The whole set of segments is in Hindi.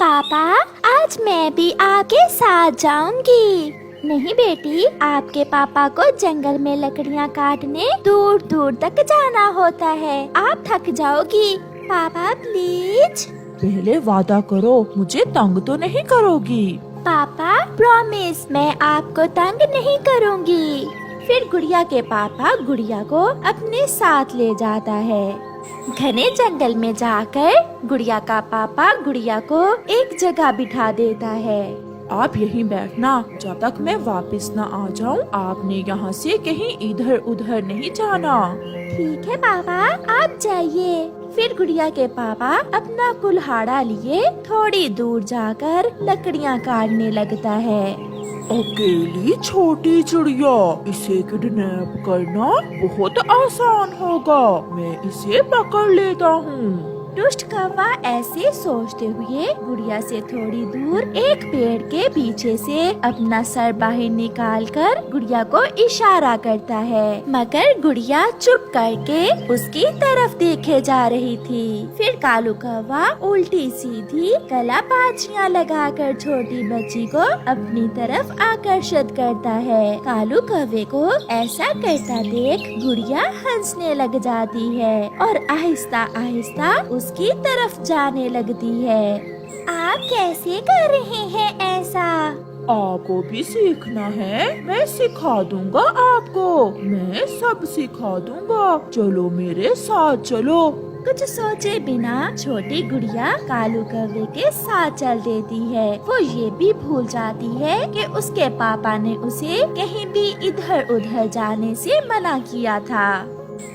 पापा, आज मैं भी आपके साथ जाऊंगी। नहीं बेटी, आपके पापा को जंगल में लकड़ियाँ काटने दूर दूर तक जाना होता है, आप थक जाओगी। पापा प्लीज। पहले वादा करो, मुझे तंग तो नहीं करोगी। पापा प्रॉमिस, मैं आपको तंग नहीं करूंगी। फिर गुड़िया के पापा गुड़िया को अपने साथ ले जाता है। घने जंगल में जाकर गुड़िया का पापा गुड़िया को एक जगह बिठा देता है। आप यहीं बैठना जब तक मैं वापस न आ जाऊं। आपने यहाँ से कहीं इधर उधर नहीं जाना। ठीक है पापा, आप जाइए। फिर गुड़िया के पापा अपना कुल्हाड़ा लिए थोड़ी दूर जाकर लकड़ियाँ काटने लगता है। अकेली छोटी चिड़िया, इसे किडनैप करना बहुत आसान होगा। मैं इसे पकड़ लेता हूँ। दुष्ट कौवा ऐसे सोचते हुए गुड़िया से थोड़ी दूर एक पेड़ के पीछे से अपना सर बाहर निकालकर गुड़िया को इशारा करता है, मगर गुड़िया चुप करके उसकी तरफ देखे जा रही थी। फिर कालू कौवा उल्टी सीधी कलाबाजियाँ लगाकर छोटी बच्ची को अपनी तरफ आकर्षित करता है। कालू कौवे को ऐसा करता देख गुड़िया हंसने लग जाती है और आहिस्ता आहिस्ता उसकी तरफ जाने लगती है। आप कैसे कर रहे हैं ऐसा? आपको भी सीखना है, मैं सिखा दूंगा आपको। मैं सब सिखा दूंगा, चलो मेरे साथ चलो। कुछ सोचे बिना छोटी गुड़िया कालू कौवे के साथ चल देती है। वो ये भी भूल जाती है कि उसके पापा ने उसे कहीं भी इधर उधर जाने से मना किया था।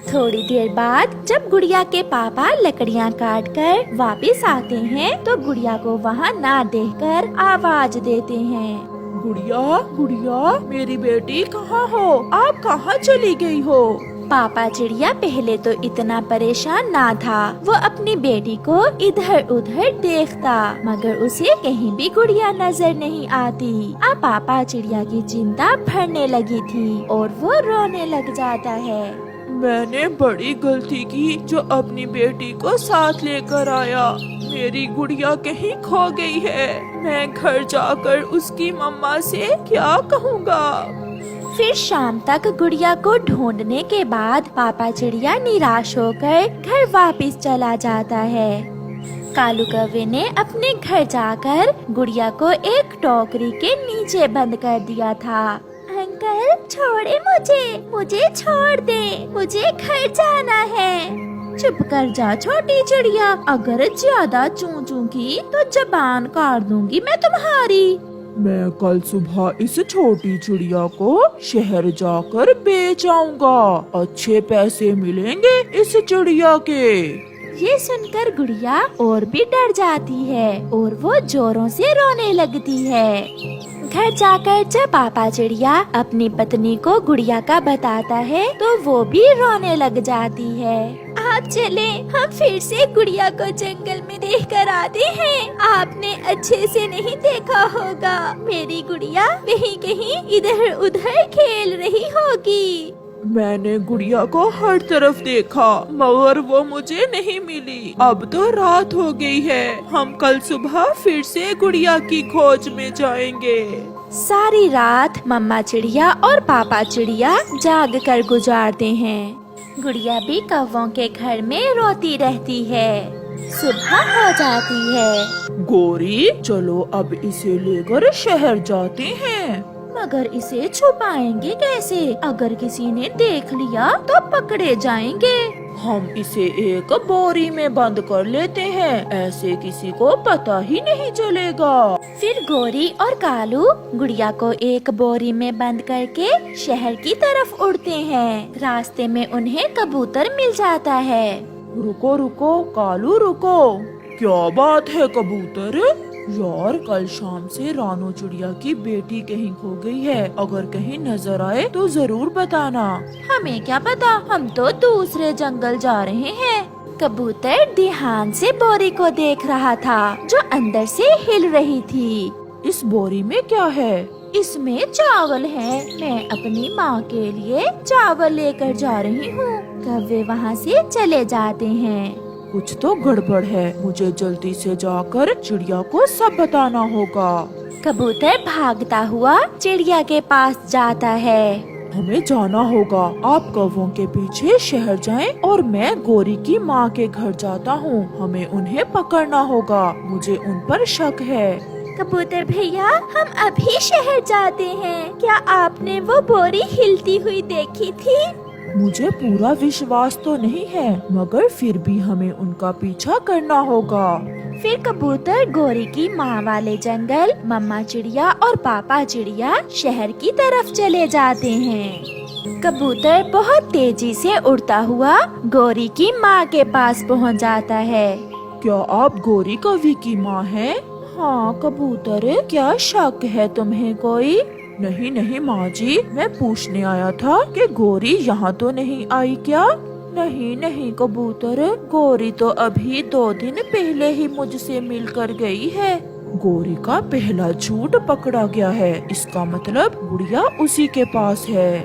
थोड़ी देर बाद जब गुड़िया के पापा लकड़ियाँ काट कर वापिस आते हैं तो गुड़िया को वहाँ ना देखकर आवाज देते हैं। गुड़िया गुड़िया, मेरी बेटी कहाँ हो? आप कहाँ चली गई हो? पापा चिड़िया पहले तो इतना परेशान ना था। वो अपनी बेटी को इधर उधर देखता, मगर उसे कहीं भी गुड़िया नजर नहीं आती। अब पापा चिड़िया की चिंता बढ़ने लगी थी और वो रोने लग जाता है। मैंने बड़ी गलती की जो अपनी बेटी को साथ लेकर आया। मेरी गुड़िया कहीं खो गई है। मैं घर जाकर उसकी मम्मा से क्या कहूँगा? फिर शाम तक गुड़िया को ढूंढने के बाद पापा चिड़िया निराश होकर घर वापस चला जाता है। कालू कौवे ने अपने घर जाकर गुड़िया को एक टोकरी के नीचे बंद कर दिया था। अंकल छोड़े मुझे छोड़ दे, मुझे घर जाना है। चुप कर जा छोटी चिड़िया, अगर ज्यादा चूं चूं की तो जबान काट दूंगी मैं तुम्हारी। मैं कल सुबह इस छोटी चिड़िया को शहर जाकर बेच आऊंगा। अच्छे पैसे मिलेंगे इस चिड़िया के। ये सुनकर गुड़िया और भी डर जाती है और वो जोरों से रोने लगती है। घर जाकर जब पापा चिड़िया अपनी पत्नी को गुड़िया का बताता है तो वो भी रोने लग जाती है। आप चले, हम फिर से गुड़िया को जंगल में देख कर आते हैं। आपने अच्छे से नहीं देखा होगा, मेरी गुड़िया कहीं कहीं इधर उधर खेल रही होगी। मैंने गुड़िया को हर तरफ देखा मगर वो मुझे नहीं मिली। अब तो रात हो गई है, हम कल सुबह फिर से गुड़िया की खोज में जाएंगे। सारी रात मम्मा चिड़िया और पापा चिड़िया जाग कर गुजारते हैं। गुड़िया भी कौवों के घर में रोती रहती है। सुबह हो जाती है। गोरी चलो अब इसे लेकर शहर जाते हैं। मगर इसे छुपाएंगे कैसे? अगर किसी ने देख लिया तो पकड़े जाएंगे। हम इसे एक बोरी में बंद कर लेते हैं, ऐसे किसी को पता ही नहीं चलेगा। फिर गोरी और कालू गुड़िया को एक बोरी में बंद करके शहर की तरफ उड़ते हैं। रास्ते में उन्हें कबूतर मिल जाता है। रुको रुको कालू रुको, क्या बात है कबूतर? यार कल शाम से रानू चिड़िया की बेटी कहीं खो गई है, अगर कहीं नजर आए तो जरूर बताना। हमें क्या पता, हम तो दूसरे जंगल जा रहे हैं। कबूतर ध्यान से बोरी को देख रहा था जो अंदर से हिल रही थी। इस बोरी में क्या है? इसमें चावल है, मैं अपनी माँ के लिए चावल लेकर जा रही हूँ। कौवे वहाँ से चले जाते हैं। कुछ तो गड़बड़ है। मुझे जल्दी से जाकर चिड़िया को सब बताना होगा। कबूतर भागता हुआ चिड़िया के पास जाता है। हमें जाना होगा। आप कौवों के पीछे शहर जाएं और मैं गोरी की माँ के घर जाता हूँ। हमें उन्हें पकड़ना होगा। मुझे उन पर शक है। कबूतर भैया, हम अभी शहर जाते हैं। क्या आपने वो बोरी हिलती हुई देखी थी? मुझे पूरा विश्वास तो नहीं है, मगर फिर भी हमें उनका पीछा करना होगा। फिर कबूतर गोरी की माँ वाले जंगल, मम्मा चिड़िया और पापा चिड़िया शहर की तरफ चले जाते हैं। कबूतर बहुत तेजी से उड़ता हुआ गोरी की माँ के पास पहुँच जाता है। क्या आप गोरी कवि की माँ हैं? हाँ कबूतर, क्या शक है तुम्हें कोई? नहीं नहीं माँ जी, मैं पूछने आया था कि गोरी यहाँ तो नहीं आई क्या? नहीं नहीं कबूतर, गोरी तो अभी 2 दिन पहले ही मुझसे मिलकर गई है। गोरी का पहला झूठ पकड़ा गया है। इसका मतलब गुड़िया उसी के पास है।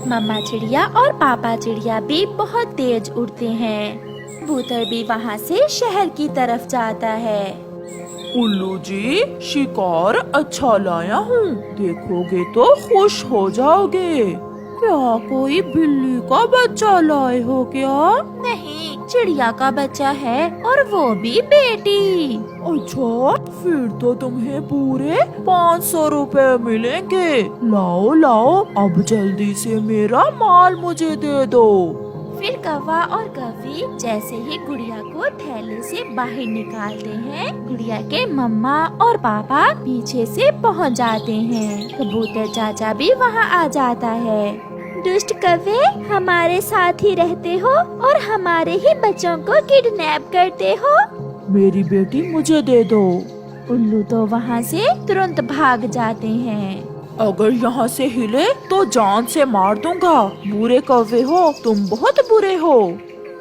मम्मा चिड़िया और पापा चिड़िया भी बहुत तेज उड़ते हैं। कबूतर भी वहाँ से शहर की तरफ जाता है। उल्लू जी, शिकार अच्छा लाया हूँ, देखोगे तो खुश हो जाओगे। क्या कोई बिल्ली का बच्चा लाए हो क्या? नहीं, चिड़िया का बच्चा है और वो भी बेटी। अच्छा, फिर तो तुम्हें पूरे 500 रुपए मिलेंगे। लाओ लाओ, अब जल्दी से मेरा माल मुझे दे दो। फिर कौवा और कौवी जैसे ही गुड़िया को थैले से बाहर निकालते हैं, गुड़िया के मम्मा और पापा पीछे से पहुंच जाते हैं। कबूतर चाचा भी वहां आ जाता है। दुष्ट कौवे, हमारे साथ ही रहते हो और हमारे ही बच्चों को किडनैप करते हो। मेरी बेटी मुझे दे दो। उल्लू तो वहाँ से तुरंत भाग जाते हैं। अगर यहाँ से हिले तो जान से मार दूंगा। बुरे कौवे हो तुम, बहुत बुरे हो।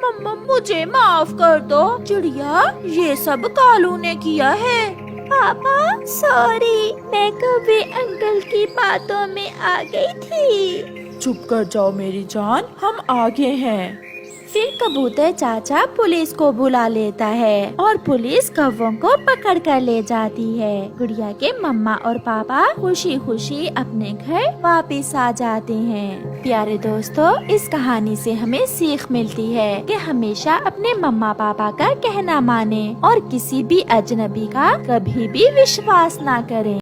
मम्मा, मुझे माफ कर दो। चिड़िया, ये सब कालू ने किया है। पापा सॉरी, मैं कौवे अंकल की बातों में आ गई थी। चुप कर जाओ मेरी जान, हम आगे हैं। फिर कबूतर चाचा पुलिस को बुला लेता है और पुलिस कौवों को पकड़ कर ले जाती है। गुड़िया के मम्मा और पापा खुशी खुशी अपने घर वापस आ जाते हैं। प्यारे दोस्तों, इस कहानी से हमें सीख मिलती है कि हमेशा अपने मम्मा पापा का कहना माने और किसी भी अजनबी का कभी भी विश्वास ना करें।